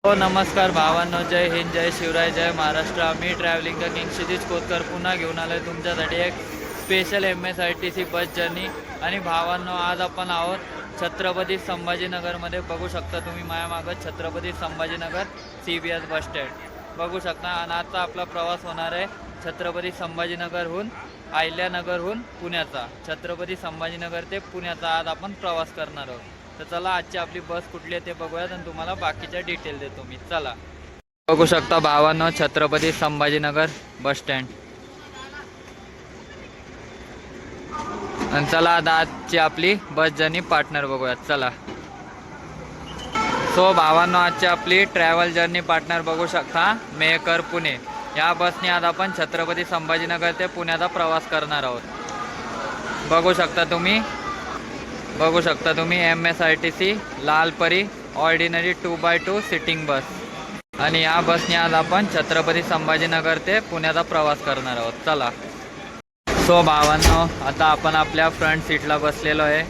हो नमस्कार भावांनो, जय हिंद, जय शिवराय, जय महाराष्ट्र. मी ट्रॅव्हलिंगचा किंग क्षितिज कोतकर पुन्हा घेऊन आलो आहे तुमच्यासाठी एक स्पेशल MSRTC बस जर्नी. आणि भावांनो, आज आपण आहोत छत्रपती संभाजीनगरमध्ये. बघू शकता तुम्ही माझ्या मागं Chhatrapati Sambhajinagar CBS bus stand बघू शकता. आणि आजचा आपला प्रवास होणार आहे छत्रपती संभाजीनगरहून अहिल्यानगरहून पुण्याचा. छत्रपती संभाजीनगर ते पुण्याचा आज आपण प्रवास करणार आहोत. तर चला, आजची आपली बस कुठली आहे ते बघूयात आणि तुम्हाला बाकीच्या डिटेल देतो मी. चला. बघू शकता भावांनो, छत्रपती संभाजीनगर बस स्टँड. आणि चला आता आजची आपली बस जर्नी पार्टनर बघूयात. चला. सो भावांनो, आजची आपली ट्रॅव्हल जर्नी पार्टनर बघू शकता, मेहकर पुणे. या बसने आज आपण छत्रपती संभाजीनगर ते पुण्याचा प्रवास करणार आहोत. बघू शकता तुम्ही MSRTC Lalpari ordinary 2x2 sitting बस. आणि या बसने आज आपण छत्रपती संभाजीनगर ते पुण्याचा प्रवास करणार आहोत. चला. सो भावांनो, आता आपण आपल्या फ्रंट सीटला बसलेलो आहे.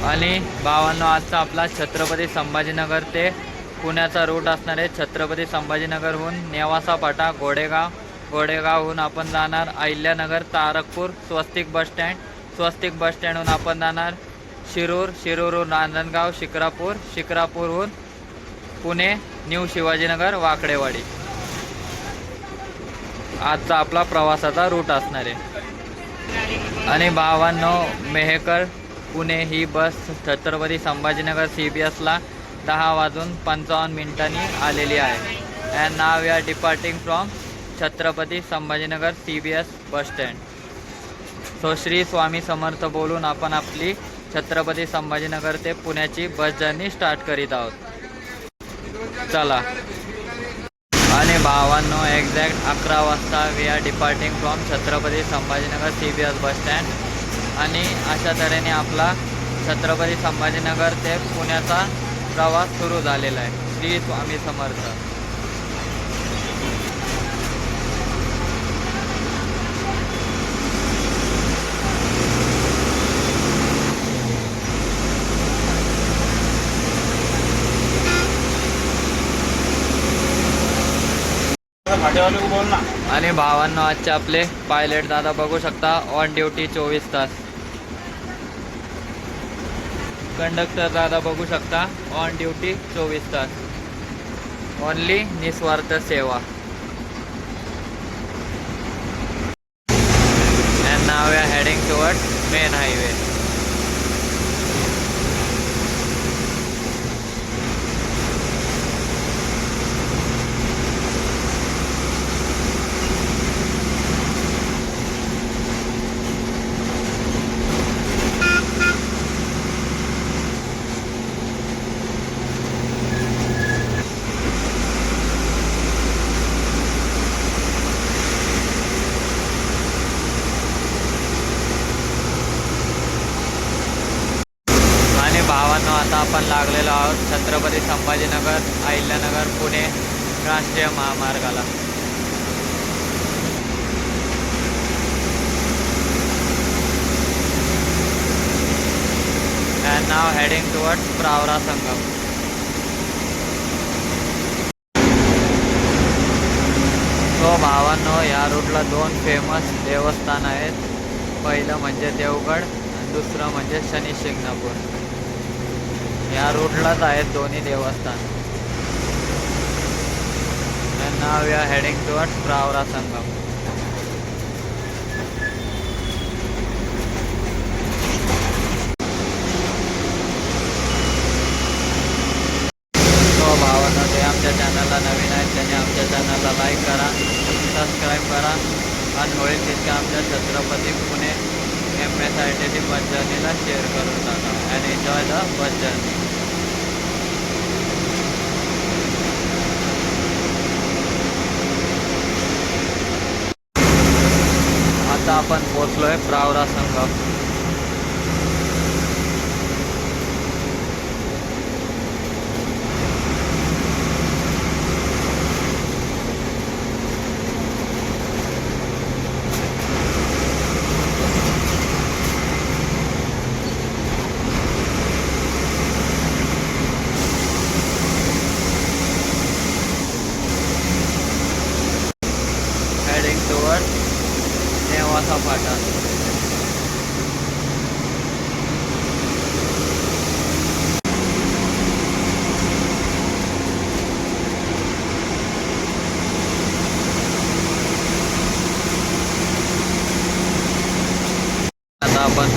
आणि भावांनो, आजचा आपला छत्रपती संभाजीनगर ते पुण्याचा रूट असणार आहे. छत्रपती संभाजीनगरहून नेवासा फाटा, घोडेगावहून आपण जाणार अहिल्यानगर, तारकपूर, स्वस्तिक बस स्टँडहून आपण जाणार शिरूरहून रांजणगाव, शिक्रापूरहून पुणे, न्यू शिवाजीनगर, वाकडेवाडी. आजचा आपला प्रवासाचा रूट असणार आहे. आणि भावांनो, मेहकर पुणे ही बस छत्रपती संभाजीनगर CBSला 10:55 आलेली आहे. And now we are departing from Chhatrapati Sambhajinagar CBS bus stand. So Shri Swami Samarth बोलून आपण आपली छत्रपती संभाजीनगर ते पुण्याची बस जर्नी स्टार्ट करीत आहोत. चला. आणि भावांनो, एक्झॅक्ट 11 वाजता we are departing from Chhatrapati Sambhajinagar CBS bus stand. आणि अशा तऱ्हेने आपला छत्रपती संभाजीनगर ते पुण्याचा प्रवास सुरू झालेला आहे. श्री स्वामी समर्थ. आणि भावांनो, आजचे आपले पायलट दादा बघू शकता, ऑन ड्युटी 24 तास. कंडक्टर दादा बघू शकता, ऑन ड्युटी 24 तास. ओनली निस्वार्थ सेवा. And now we are heading towards main highway. भावांनो, आता आपण लागलेलो आहोत छत्रपती संभाजीनगर अहिल्यानगर पुणे राष्ट्रीय महामार्गाला. And now heading towards Pravara संगम. तो भावांनो, या रूटला 2 फेमस देवस्थान आहेत. पहिलं म्हणजे देवगड आणि दुसरं म्हणजे शनी शिंगणापूर. या रूटलाच आहेत दोन्ही देवस्थान. नाव we are heading towards Pravara संगम. तो भावांनो, ते आमच्या चॅनलला नवीन आहेत त्यांनी आमच्या चॅनलला लाईक करा, सबस्क्राईब करा. आणि होईल तितकं आमच्या छत्रपती पुणे MSRTC बस जर्नीला शेअर करून टाका. And enjoy the bus journey. आता आपण पोचलोय प्रावरा संगम.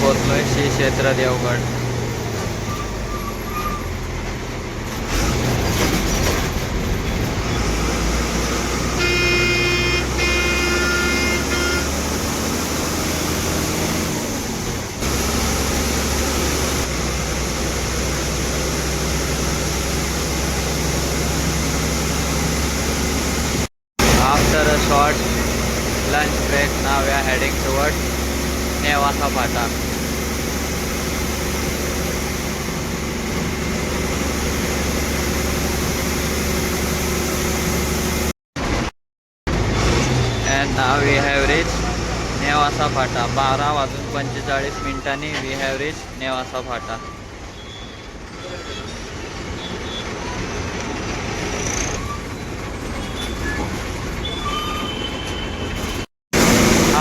पोहोचलोय श्री क्षेत्र Devgad. After a short lunch break, now we are heading towards Nevasa Phata. And now we have reached Nevasa Phata. 12:45 we have reached Nevasa Phata.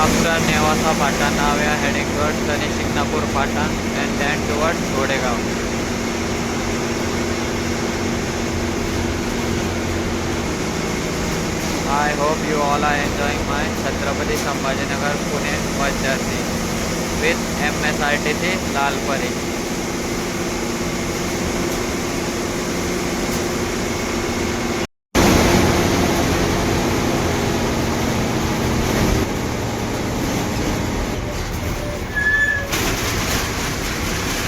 After Nevasa Phata, now we are heading towards Shani Shignapur Phata and then towards Godegaon. I hope you all are enjoying my Chhatrapati Sambhajinagar Pune bus journey with MSRTC Lalpari.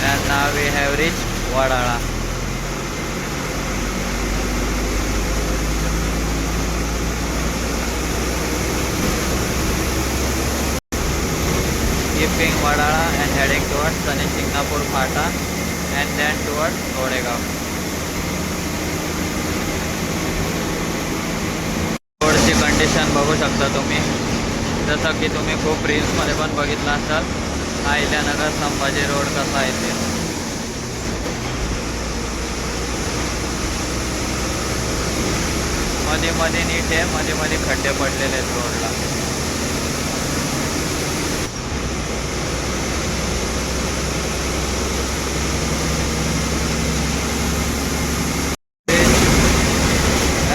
And now we have reached Wadala. Keeping Wadala and heading towards Shani Shignapur Phata and then towards Godegaon. रोडची condition बघू शकता तुम्ही. जसं की तुम्ही खूप रील्समध्ये पण बघितलं असाल अहिल्यानगर संभाजी रोड कसा आहे ते. मध्ये मध्ये नीट आहे, मध्ये मध्ये खड्डे पडलेले आहेत रोडला.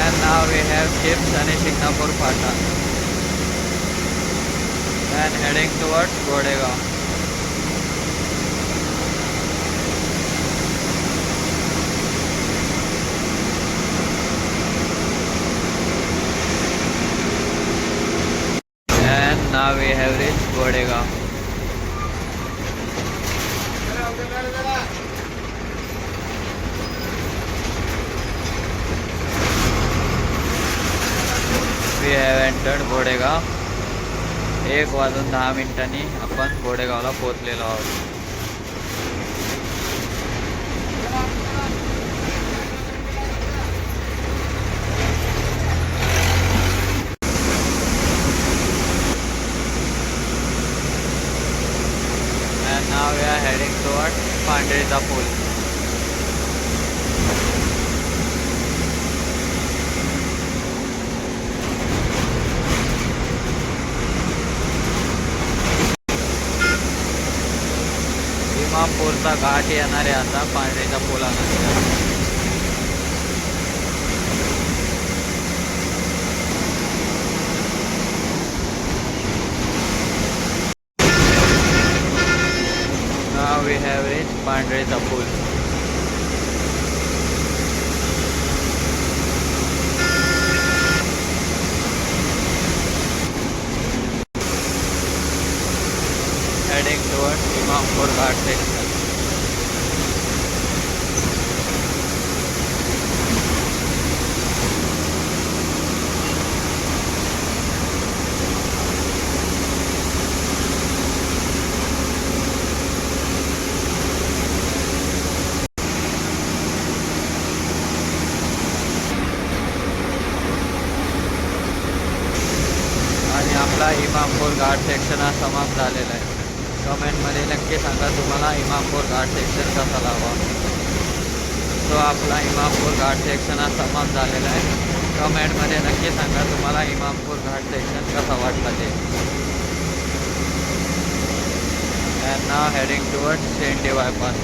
And now we have skipped Shani Shignapur Phata and heading towards Godegaon. And now we have reached Godegaon. We have entered Godegaon. 1:10 आपण गोडेगावला पोहोचलेलो आहोत. And now we are heading towards पांढरीचा पूल. इमामपूरचा घाट येणार आहे आता पांढरीच्या पुलानंतर. Now we have reached पांढरीचा पूल. Heading towards Imampur Ghat section. आणि आपला इमामपूर घाट सेक्शन हा समाप्त झालेला आहे. कमेंटमध्ये नक्की सांगा तुम्हाला इमामपूर घाट सेक्शन कसा लावा. तो आपला इमामपूर घाट सेक्शन हा समाप्त झालेला आहे. कमेंटमध्ये नक्की सांगा तुम्हाला इमामपूर घाट सेक्शन कसा वाटला ते. And now heading towards Shendi bypass.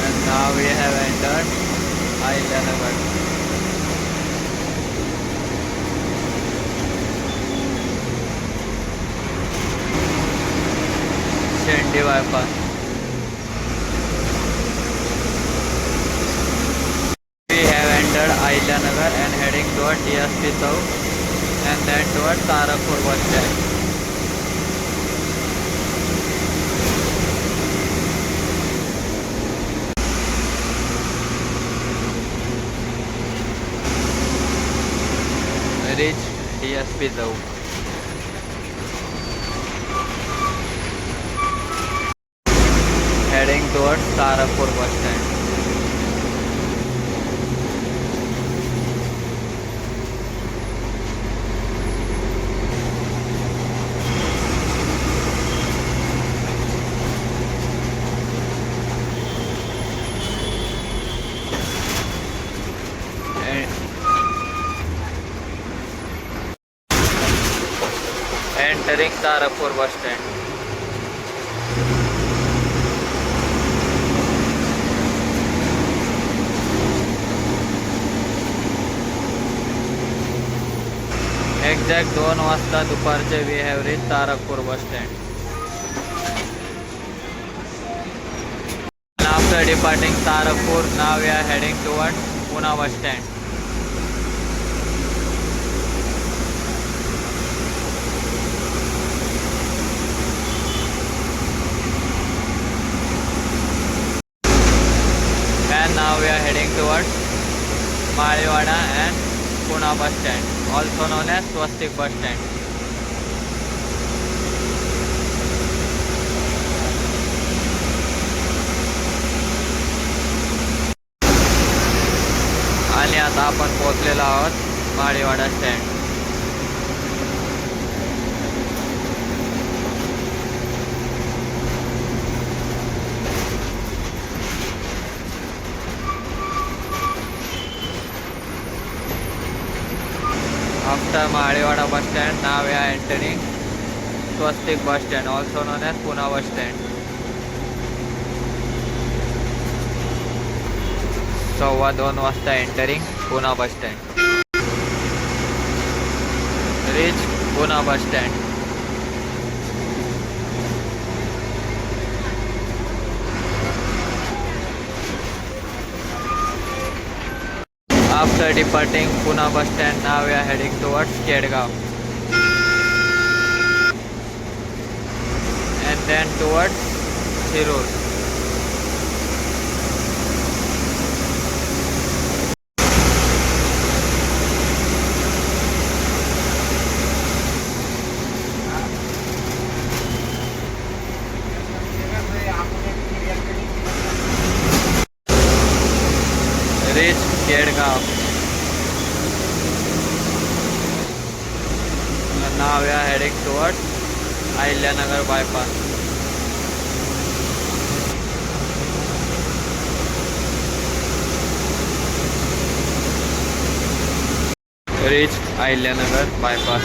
And now we have entered Ahilyanagar. शेंडी bypass. We have entered Ahilyanagar and heading toward DSP Chowk and then toward Tarakpur bus stand. Reach DSP Chowk. Heading towards Tarakpur bus stand. Entering Tarakpur bus stand. Exact 2 वाजता दुपारचे we have reached Tarakpur bus stand. And after departing Tarakpur, now we are heading towards Pune bus stand. And now we are heading towards Maliwada and Pune bus stand, also known as Swastik bus stand. आणि आता आपण पोहोचलेलो आहोत Maliwada stand. After Maliwada bus stand, now we are entering Swastik bus stand, also known as Pune bus stand. 2:15 वाजता entering Pune bus stand. Reach Pune bus stand. After departing Pune bus stand, now we are heading towards Kedgaon and then towards Shirur. Reach Kedgaon. And now we are heading towards Ahilyanagar bypass. Reach Ahilyanagar bypass.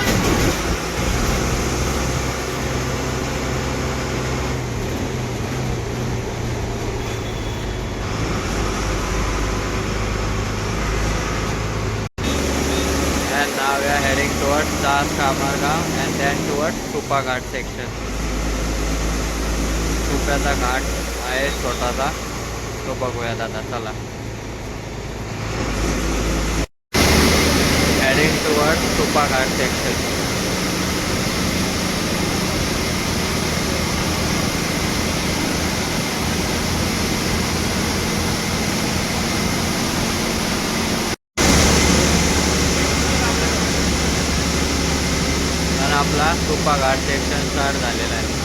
And now we are heading towards Das Kamargaon and then towards Supa Ghat section. सुप्याचा घाट आहे छोटासा, तो बघूयात आता. चला. Heading towards Supa Ghat section. आपला सुपा घाट section start झालेला आहे.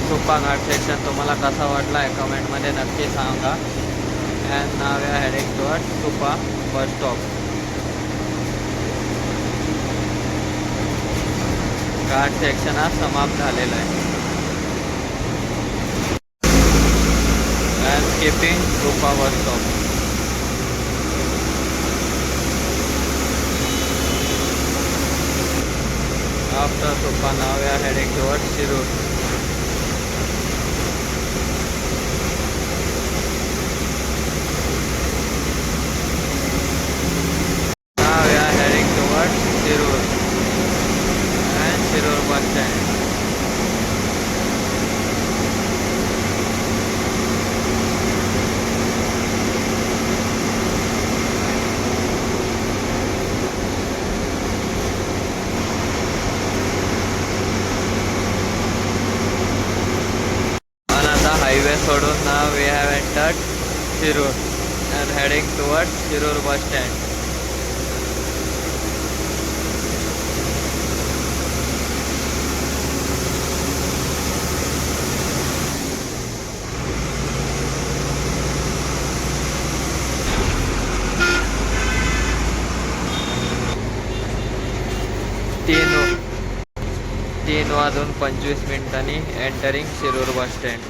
सुप्पा घाट section तुम्हाला कसा वाटला आहे कमेंटमध्ये नक्की सांगा. अँड नाव या heading toward Suppa bus stop. घाट सेक्शन हा समाप्त झालेला आहे. And skipping Supa bus stop. After Supa, now we are heading towards Shirur. Now we are heading towards Shirur and Shirur bus stand. Highway सोडून now we have entered Shirur and heading towards Shirur bus stand. तीन वाजून 25 मिनिटांनी entering Shirur bus stand.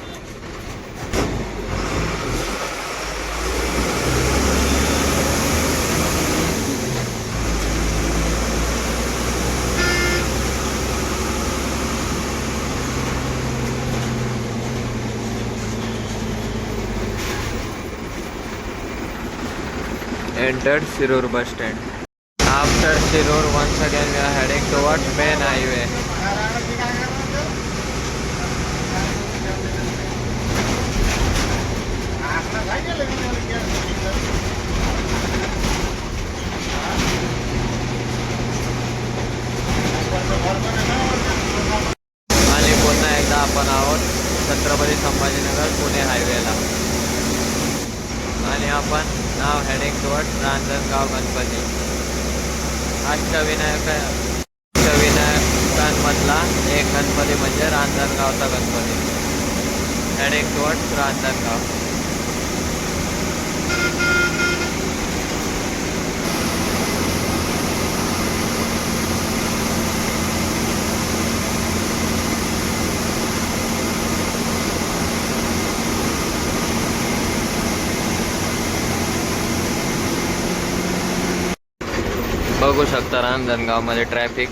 Entered Shirur bus stand. After Shirur, once again we are heading towards main highway. आणि पुन्हा एकदा आपण आहोत छत्रपती संभाजीनगर पुणे हायवेला. आणि आपण now heading towards Ranjangaon Ganpati. अष्टविनायकांमधला एक गणपती म्हणजे रांजणगावचा गणपती. Heading towards Ranjangaon. बघू शकता रांजणगावमध्ये ट्रॅफिक.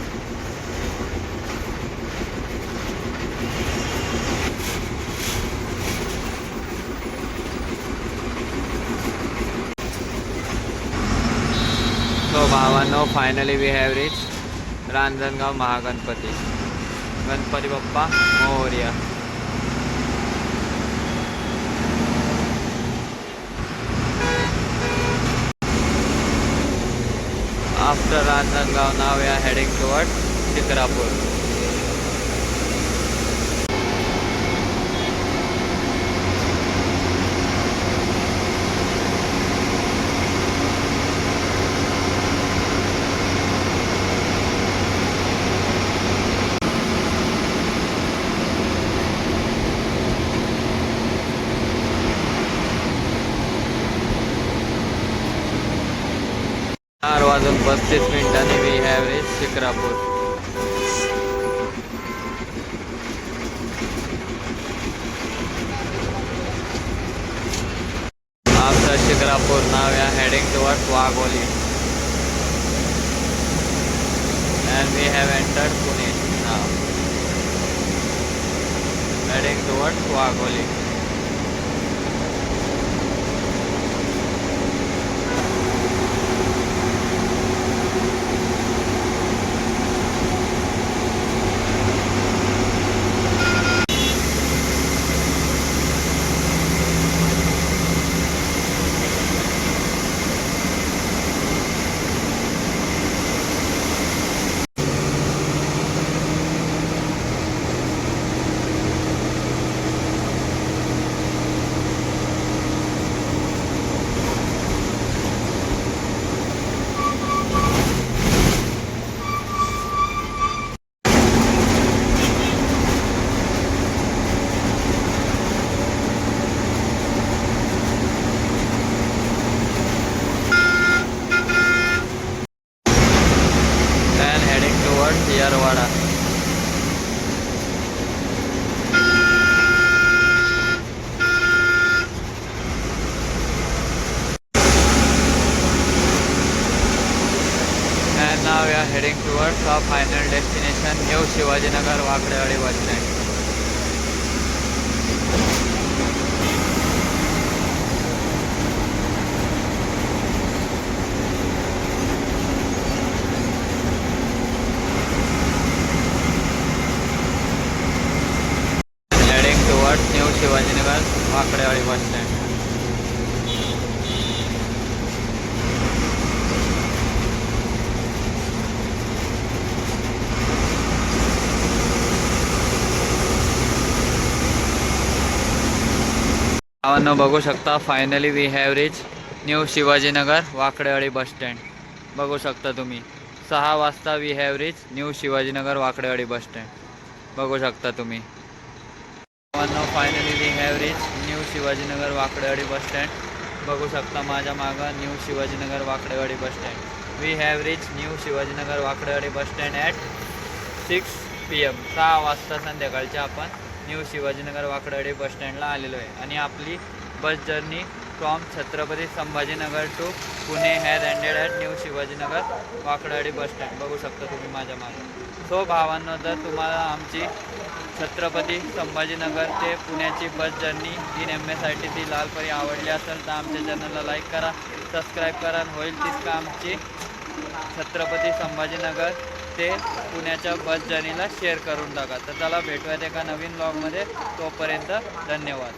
सो भावांनो, finally we have reach Ranjangaon Mahaganpati. Ganpati Bappa Morya. After Ranjangaon, now we are heading towards Shikrapur. वाजून 35 मिनिटांनी we have reach Shikrapur. After Shikrapur now we are heading towards Wagholi and we have entered Pune now. Heading towards Wagholi. Towards हा final destination new Shivajinagar Wakdewadi bus stand. Heading towards new Shivajinagar Wakdewadi bus stand. भावांनो बघू शकता finally we have reach new Shivajinagar Wakdewadi bus stand. बघू शकता तुम्ही 6 वाजता we have reach new Shivajinagar Wakdewadi bus stand. बघू शकता तुम्ही. भावांनो finally we have reach new Shivajinagar Wakdewadi bus stand. बघू शकता माझ्या मागं new Shivajinagar Wakdewadi bus stand. We have reach new Shivajinagar Wakdewadi bus stand at 6 PM. 6 वाजता संध्याकाळचे आपण न्यू शिवाजीनगर वाकडेवाडी बस स्टँडला आलेलो आहे आणि आपली bus journey from Chhatrapati Sambhajinagar to Pune has ended at new Shivajinagar Wakdewadi bus stand. बघू शकता तुम्ही माझ्या मागे. सो भावांनो जर तुम्हाला आमची छत्रपती संभाजीनगर ते पुण्याची bus journey in MS-ITC Lalpari आवडली असेल तर आमच्या चॅनलला लाईक करा, सबस्क्राईब करा आणि होईल तीच का आमची छत्रपती संभाजीनगर ते पुण्याच्या बस जर्नीला शेअर करून टाका. तर चला भेटूयात एका नवीन ब्लॉगमध्ये. तोपर्यंत धन्यवाद.